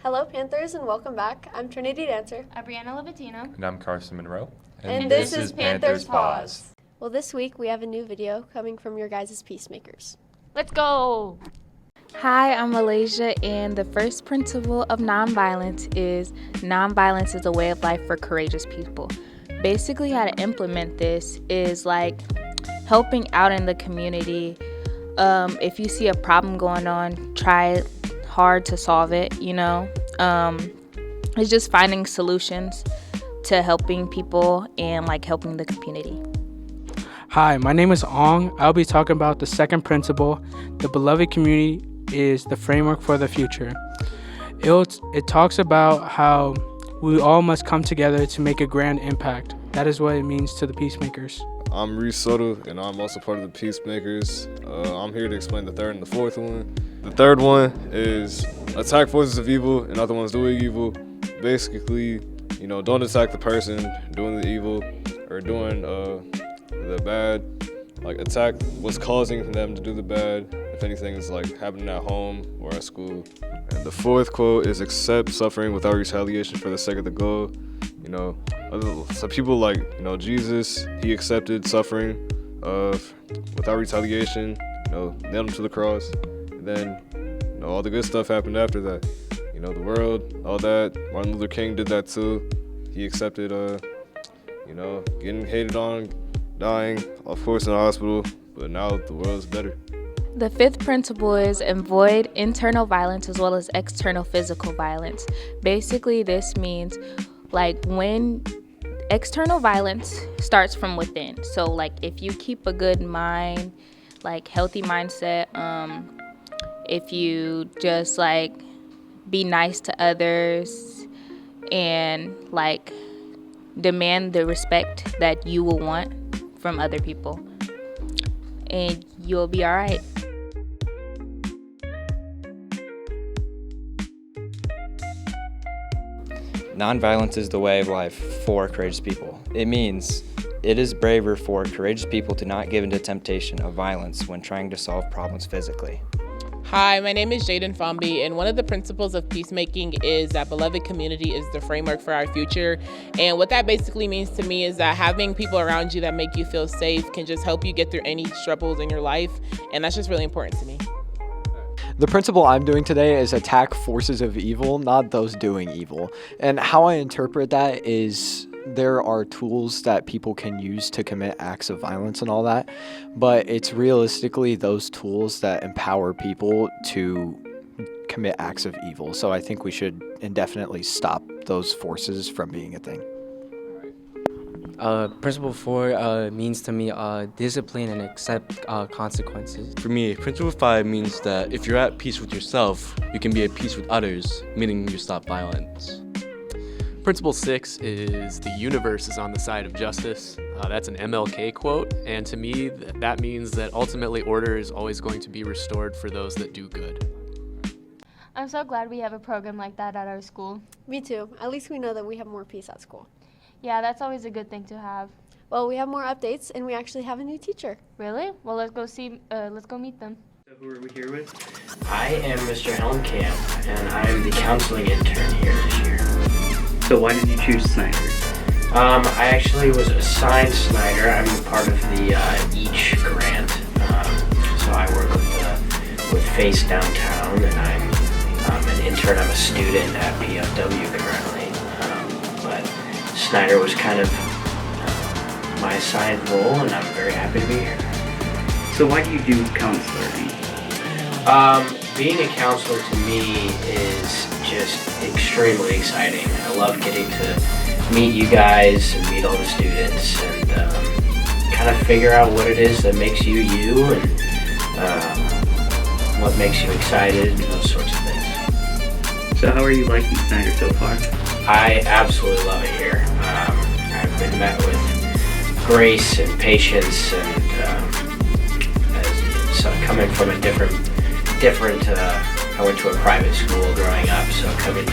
Hello, Panthers, and welcome back. I'm Trinity Dancer. I'm Brianna Levatino. And I'm Carson Monroe. And this is Panther Pause. Well, this week we have a new video coming from your guys' Peacemakers. Let's go! Hi, I'm Malaysia, and the first principle of nonviolence is a way of life for courageous people. Basically, how to implement this is like helping out in the community. If you see a problem going on, try hard to solve it, It's just finding solutions to helping people and like helping the community. Hi, my name is Ong. I'll be talking about the second principle. The beloved community is the framework for the future. It talks about how we all must come together to make a grand impact. That is what it means to the Peacemakers. I'm Reese Soto, and I'm also part of the Peacemakers. I'm here to explain the third and the fourth one. The third one is attack forces of evil and not the ones doing evil. Basically, don't attack the person doing the evil or doing the bad. Like, attack what's causing them to do the bad. If anything is like happening at home or at school. And the fourth quote is accept suffering without retaliation for the sake of the goal. Some people like, Jesus, he accepted suffering without retaliation, nailed him to the cross. And then, all the good stuff happened after that. The world, all that. Martin Luther King did that too. He accepted, getting hated on, dying, of course, in the hospital, but now the world's better. The fifth principle is avoid internal violence as well as external physical violence. Basically, this means like when external violence starts from within. So like if you keep a good mind, like healthy mindset, if you just like be nice to others and like demand the respect that you will want from other people, and you'll be all right. Nonviolence is the way of life for courageous people. It means it is braver for courageous people to not give into temptation of violence when trying to solve problems physically. Hi, my name is Jaden Fomby, and one of the principles of peacemaking is that beloved community is the framework for our future. And what that basically means to me is that having people around you that make you feel safe can just help you get through any struggles in your life, and that's just really important to me. The principle I'm doing today is attack forces of evil, not those doing evil. And how I interpret that is there are tools that people can use to commit acts of violence and all that, but it's realistically those tools that empower people to commit acts of evil. So I think we should indefinitely stop those forces from being a thing. Principle 4 means to me discipline and accept consequences. For me, Principle 5 means that if you're at peace with yourself, you can be at peace with others, meaning you stop violence. Principle 6 is the universe is on the side of justice. That's an MLK quote, and to me, that means that ultimately order is always going to be restored for those that do good. I'm so glad we have a program like that at our school. Me too. At least we know that we have more peace at school. Yeah, that's always a good thing to have. Well, we have more updates, and we actually have a new teacher. Really? Well, let's go meet them. So who are we here with? I am Mr. Helmkamp, and I am the counseling intern here this year. So why did you choose Snider? I actually was assigned Snider. I'm part of the EACH grant. So I work with FACE Downtown, and I'm an intern. I'm a student at PFW currently. But Snider was kind of my assigned role, and I'm very happy to be here. So why do you do counseling? Being a counselor to me is just extremely exciting. I love getting to meet you guys and meet all the students and kind of figure out what it is that makes you you and what makes you excited and those sorts of things. So how are you liking Snider so far? I absolutely love it here. I've been met with grace and patience, and so coming from a different. I went to a private school growing up, so coming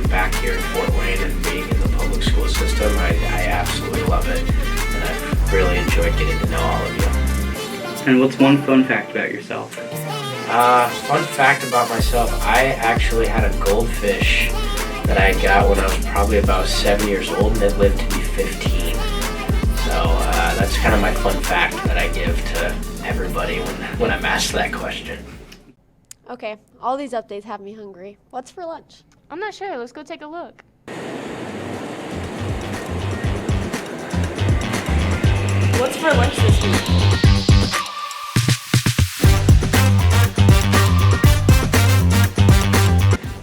back here in Fort Wayne and being in the public school system, I absolutely love it, and I've really enjoyed getting to know all of you. And what's one fun fact about yourself? Fun fact about myself, I actually had a goldfish that I got when I was probably about 7 years old, and it lived to be 15. So that's kind of my fun fact that I give to everybody when I'm asked that question. Okay, all these updates have me hungry. What's for lunch? I'm not sure. Let's go take a look. What's for lunch this week?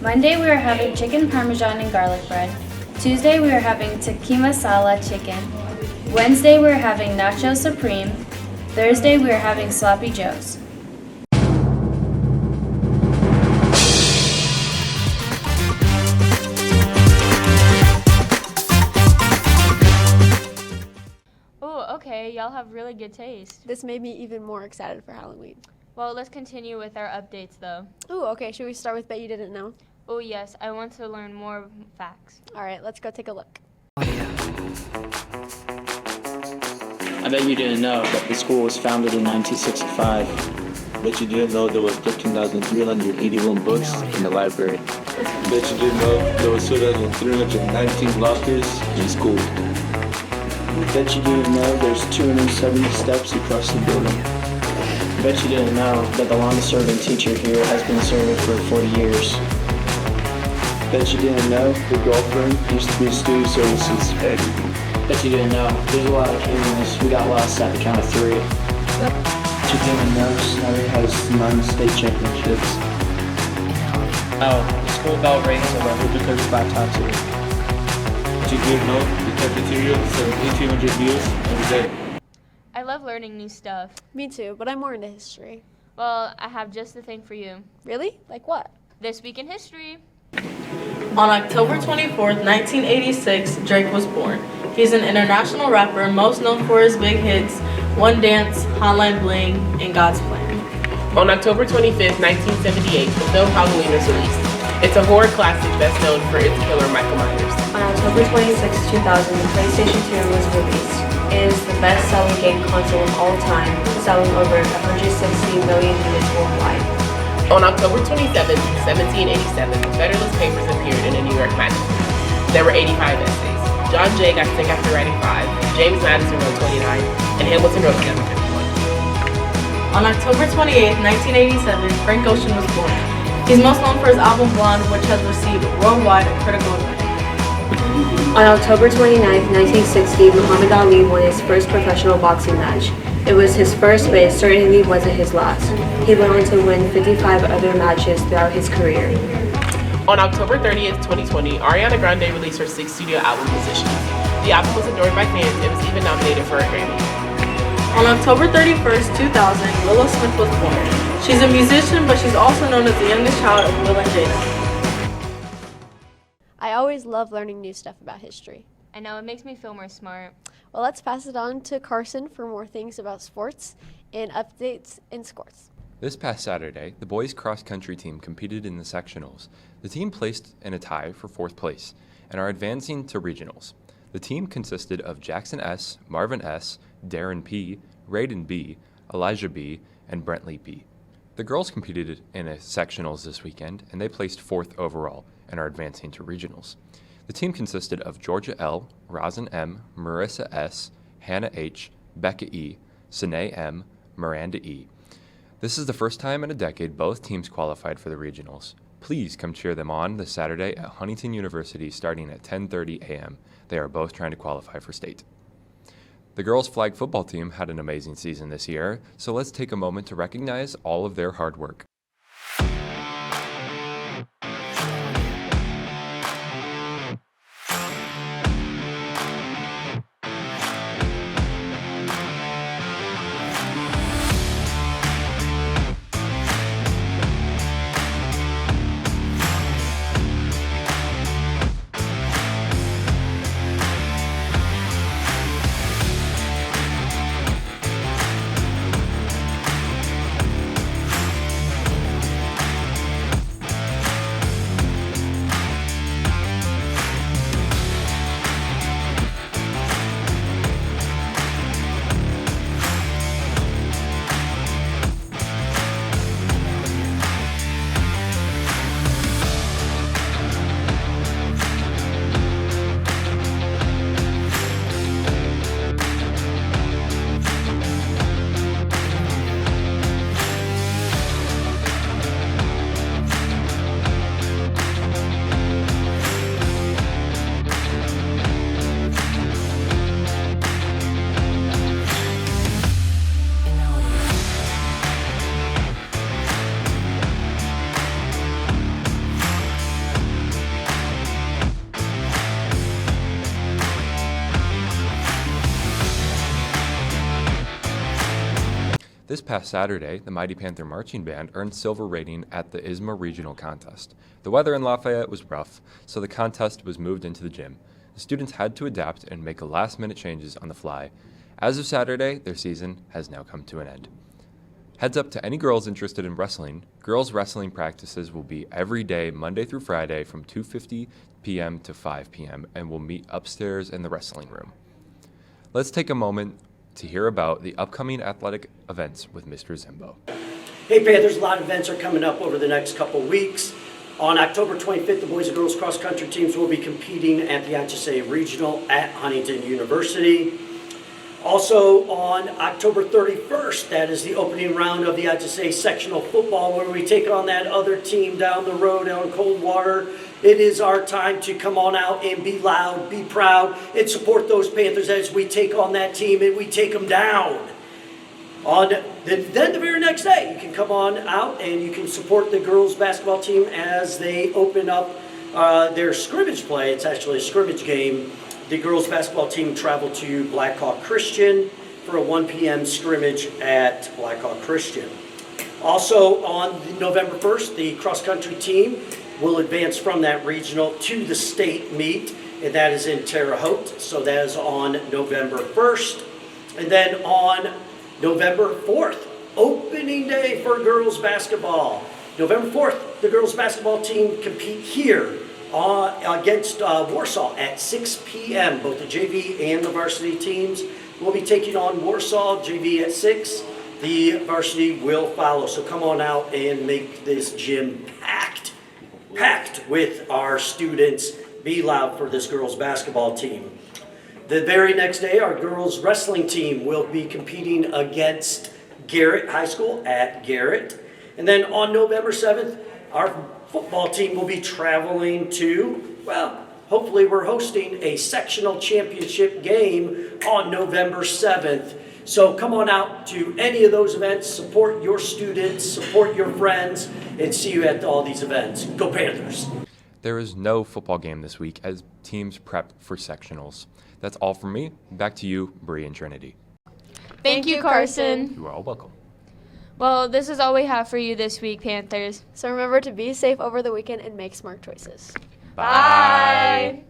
Monday we are having chicken parmesan and garlic bread. Tuesday we are having tikka masala chicken. Wednesday we are having nacho supreme. Thursday we are having sloppy joes. Oh, okay. Y'all have really good taste. This made me even more excited for Halloween. Well, let's continue with our updates, though. Ooh, okay. Should we start with Bet You Didn't Know? Oh, yes. I want to learn more facts. All right, let's go take a look. I bet you didn't know that the school was founded in 1965. Bet you didn't know there was 13,381 books in the library. Bet you didn't know there was 2,319 lockers in school. Bet you didn't know there's 270 steps across the building. Bet you didn't know that the longest serving teacher here has been serving for 40 years. Bet you didn't know your girlfriend used to be student services head. Bet you didn't know there's a lot of cameras. We got lost at the count of 3. Bet you didn't know Snider has 9 state championships. Oh, the school bell rings at 135 times a week. Bet you didn't know the cafeteria serves 1,800 meals every day. I love learning new stuff. Me too, but I'm more into history. Well, I have just the thing for you. Really? Like what? This Week in History. On October 24th, 1986, Drake was born. He's an international rapper, most known for his big hits, One Dance, Hotline Bling, and God's Plan. On October 25th, 1978, the film Halloween was released. It's a horror classic best known for its killer Michael Myers. On October 26, 2000, the PlayStation 2 was released. It is the best-selling game console of all time, selling over 160 million units worldwide. On October 27, 1787, the Federalist Papers appeared in a New York magazine. There were 85 essays. John Jay got sick after writing 5, James Madison wrote 29, and Hamilton wrote 751. On October 28, 1987, Frank Ocean was born. He's most known for his album Blonde, which has received worldwide critical acclaim. On October 29, 1960, Muhammad Ali won his first professional boxing match. It was his first, but it certainly wasn't his last. He went on to win 55 other matches throughout his career. On October 30th, 2020, Ariana Grande released her 6th studio album, Positions. The album was adored by fans and was even nominated for a Grammy. On October 31st, 2000, Willow Smith was born. She's a musician, but she's also known as the youngest child of Will and Jada. I always love learning new stuff about history. I know, it makes me feel more smart. Well, let's pass it on to Carson for more things about sports and updates in scores. This past Saturday, the boys cross-country team competed in the sectionals. The team placed in a tie for 4th place and are advancing to regionals. The team consisted of Jackson S., Marvin S., Darren P., Raiden B., Elijah B., and Brentley B. The girls competed in a sectionals this weekend, and they placed 4th overall and are advancing to regionals. The team consisted of Georgia L., Rosin M., Marissa S., Hannah H., Becca E., Sine M., Miranda E. This is the first time in a decade both teams qualified for the regionals. Please come cheer them on this Saturday at Huntington University starting at 10:30 a.m. They are both trying to qualify for state. The girls' flag football team had an amazing season this year, so let's take a moment to recognize all of their hard work. This past Saturday, the Mighty Panther Marching Band earned silver rating at the ISMA Regional Contest. The weather in Lafayette was rough, so the contest was moved into the gym. The students had to adapt and make last-minute changes on the fly. As of Saturday, their season has now come to an end. Heads up to any girls interested in wrestling. Girls wrestling practices will be every day, Monday through Friday, from 2:50 p.m. to 5 p.m., and will meet upstairs in the wrestling room. Let's take a moment to hear about the upcoming athletic events with Mr. Zimbo. Hey Panthers, a lot of events are coming up over the next couple weeks. On October 25th, the boys and girls cross country teams will be competing at the IHSA Regional at Huntington University. Also on October 31st, that is the opening round of the IHSA sectional football, where we take on that other team down the road on Coldwater. It is our time to come on out and be loud, be proud, and support those Panthers as we take on that team and we take them down. Then the very next day, you can come on out and you can support the girls basketball team as they open up their scrimmage play. It's actually a scrimmage game. The girls basketball team traveled to Black Hawk Christian for a 1 p.m. scrimmage at Black Hawk Christian. Also on November 1st, the cross-country team will advance from that regional to the state meet, and that is in Terre Haute. So that is on November 1st. And then on November 4th, opening day for girls basketball. November 4th, the girls basketball team compete here against Warsaw at 6 p.m. Both the JV and the varsity teams will be taking on Warsaw, JV at 6. The varsity will follow. So come on out and make this gym packed with our students. Be loud for this girls basketball team. The very next day, our girls wrestling team will be competing against Garrett High School at Garrett. And then on November 7th, our football team will be traveling to, well, hopefully we're hosting a sectional championship game on November 7th. So come on out to any of those events, support your students, support your friends, and see you at all these events. Go Panthers! There is no football game this week as teams prep for sectionals. That's all from me. Back to you, Bree and Trinity. Thank you, Carson. You are all welcome. Well, this is all we have for you this week, Panthers. So remember to be safe over the weekend and make smart choices. Bye.